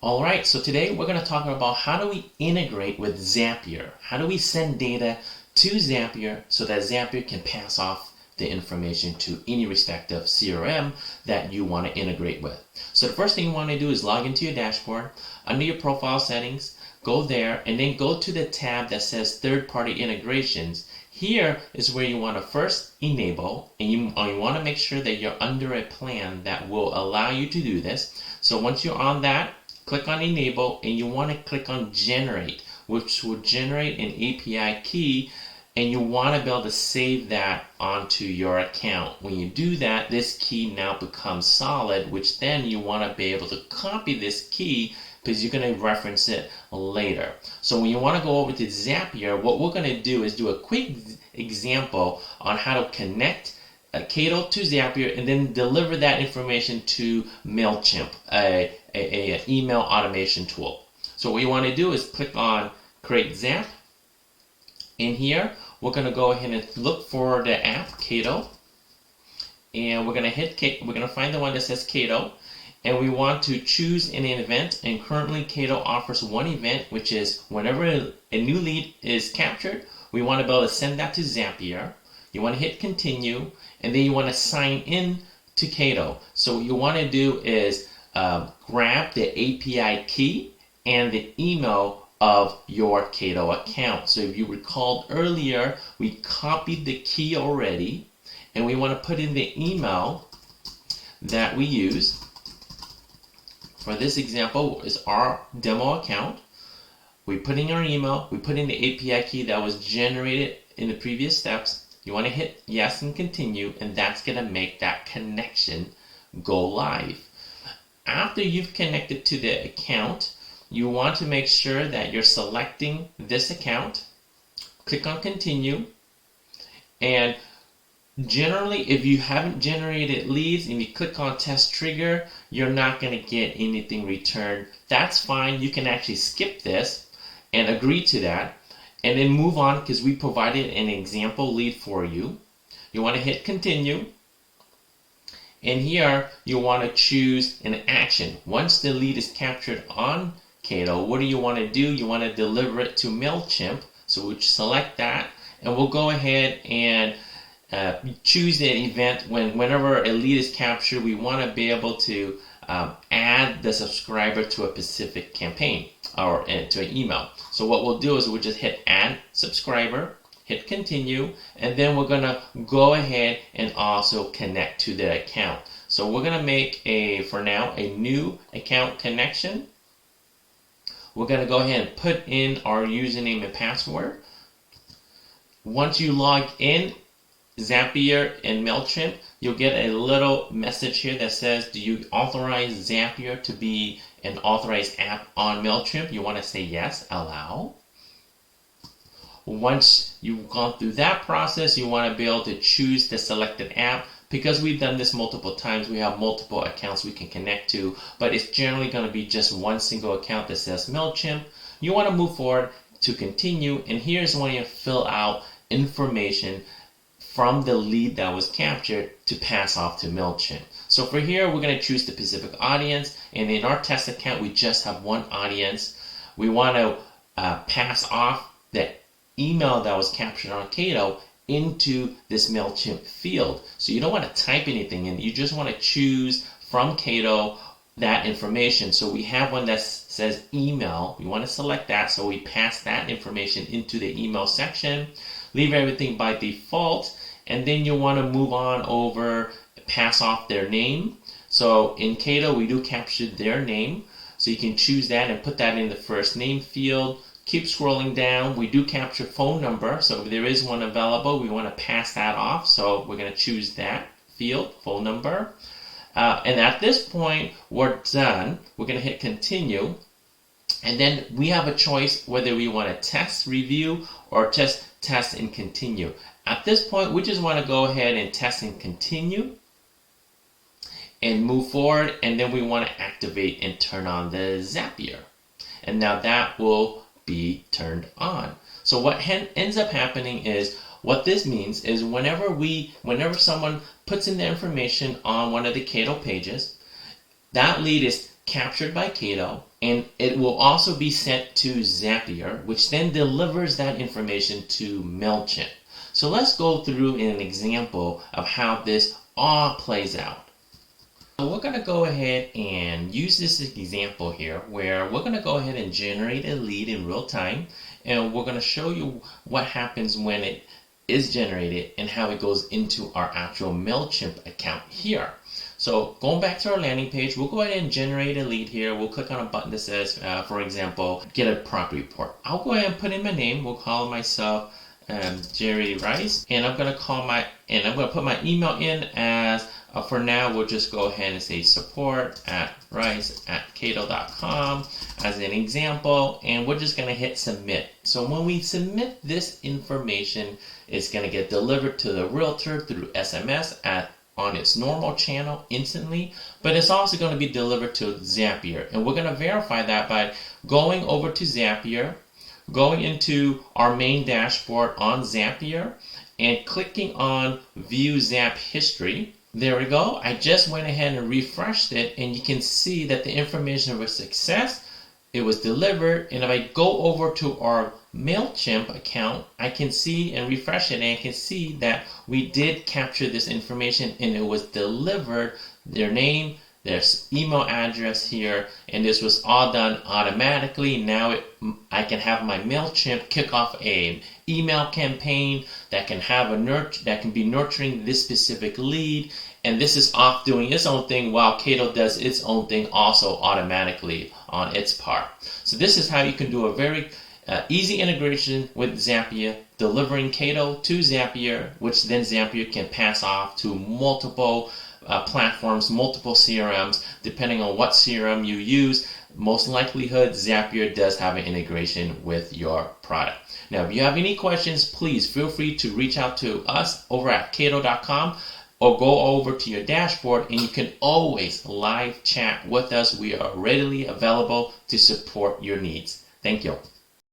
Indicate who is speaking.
Speaker 1: Alright, so today we're going to talk about how do we integrate with Zapier. How do we send data to Zapier so that Zapier can pass off the information to any respective CRM that you want to integrate with. So the first thing you want to do is log into your dashboard. Under your profile settings, go there and then go to the tab that says third-party integrations. Here is where you want to first enable, and you want to make sure that you're under a plan that will allow you to do this. So once you're on that, click on enable and you want to click on generate, which will generate an API key, and you want to be able to save that onto your account. When you do that, this key now becomes solid, which then you want to be able to copy this key because you're going to reference it later. So when you want to go over to Zapier, what we're going to do is do a quick example on how to connect Kaydoh to Zapier and then deliver that information to Mailchimp, a email automation tool. So what you want to do is click on Create Zap. In here, we're going to go ahead and look for the app Kaydoh, and we're going to find the one that says Kaydoh, and we want to choose an event. And currently, Kaydoh offers one event, which is whenever a new lead is captured, we want to be able to send that to Zapier. You want to hit continue, and then you want to sign in to Kaydoh. So what you want to do is grab the API key and the email of your Kaydoh account. So if you recalled earlier, we copied the key already, and we want to put in the email that we use. For this example, is our demo account. We put in our email, we put in the API key that was generated in the previous steps. You want to hit yes and continue, and that's going to make that connection go live. After you've connected to the account, you want to make sure that you're selecting this account. Click on continue, and generally if you haven't generated leads and you click on test trigger, you're not going to get anything returned. That's fine. You can actually skip this and agree to that and then move on, because we provided an example lead for you. You want to hit continue, and here you want to choose an action. Once the lead is captured on Kaydoh, what do you want to do? You want to deliver it to Mailchimp. So we'll select that, and we'll go ahead and choose the event. Whenever a lead is captured, we want to be able to add the subscriber to a specific campaign or to an email. So what we'll do is we'll just hit add subscriber, hit continue, and then we're going to go ahead and also connect to the account. So we're going to make for now a new account connection. We're going to go ahead and put in our username and password. Once you log in Zapier and Mailchimp, you'll get a little message here that says, do you authorize Zapier to be an authorized app on Mailchimp? You want to say yes, allow. Once you've gone through that process, you want to be able to choose the selected app. Because we've done this multiple times, we have multiple accounts we can connect to, but it's generally going to be just one single account that says Mailchimp. You want to move forward to continue, and here's when you fill out information from the lead that was captured to pass off to Mailchimp. So for here, we're going to choose the specific audience, and in our test account, we just have one audience. We want to pass off the email that was captured on Kaydoh into this Mailchimp field. So you don't want to type anything in, you just want to choose from Kaydoh that information. So we have one that says email. We want to select that, so we pass that information into the email section, leave everything by default, and then you want to move on over, pass off their name. So in Kaydoh, we do capture their name, so you can choose that and put that in the first name field. Keep scrolling down. We do capture phone number, so if there is one available, we want to pass that off. So we're going to choose that field, phone number. And at this point, we're done. We're going to hit continue. And then we have a choice whether we want to test, review, or just test and continue. At this point, we just want to go ahead and test and continue and move forward. And then we want to activate and turn on the Zapier. And now that will be turned on. So what ends up happening is, what this means is whenever someone puts in the information on one of the Kaydoh pages, that lead is captured by Kaydoh, and it will also be sent to Zapier, which then delivers that information to Mailchimp. So let's go through an example of how this all plays out. So we're going to go ahead and use this example here where we're going to go ahead and generate a lead in real time, and we're going to show you what happens when it is generated and how it goes into our actual Mailchimp account here. So going back to our landing page, we'll go ahead and generate a lead here. We'll click on a button that says, for example, get a property report. I'll go ahead and put in my name. We'll call myself Jerry Rice, and I'm gonna put my email in as for now. We'll just go ahead and say support@rice@kaydoh.com as an example, and we're just gonna hit submit. So when we submit this information, it's gonna get delivered to the realtor through SMS on its normal channel instantly, but it's also going to be delivered to Zapier, and we're going to verify that by going over to Zapier, going into our main dashboard on Zapier, and clicking on View Zap History. There we go. I just went ahead and refreshed it, and you can see that the information was success. It was delivered, and if I go over to our Mailchimp account, I can see and refresh it, and I can see that we did capture this information, and it was delivered, their name, their email address here, and this was all done automatically. Now I can have my Mailchimp kick off a email campaign that can have that can be nurturing this specific lead, and this is off doing its own thing while Kaydoh does its own thing also automatically on its part. So this is how you can do a very easy integration with Zapier, delivering Kaydoh to Zapier, which then Zapier can pass off to multiple platforms, multiple CRMs, depending on what CRM you use. Most likelihood, Zapier does have an integration with your product. Now, if you have any questions, please feel free to reach out to us over at Kaydoh.com or go over to your dashboard, and you can always live chat with us. We are readily available to support your needs. Thank you.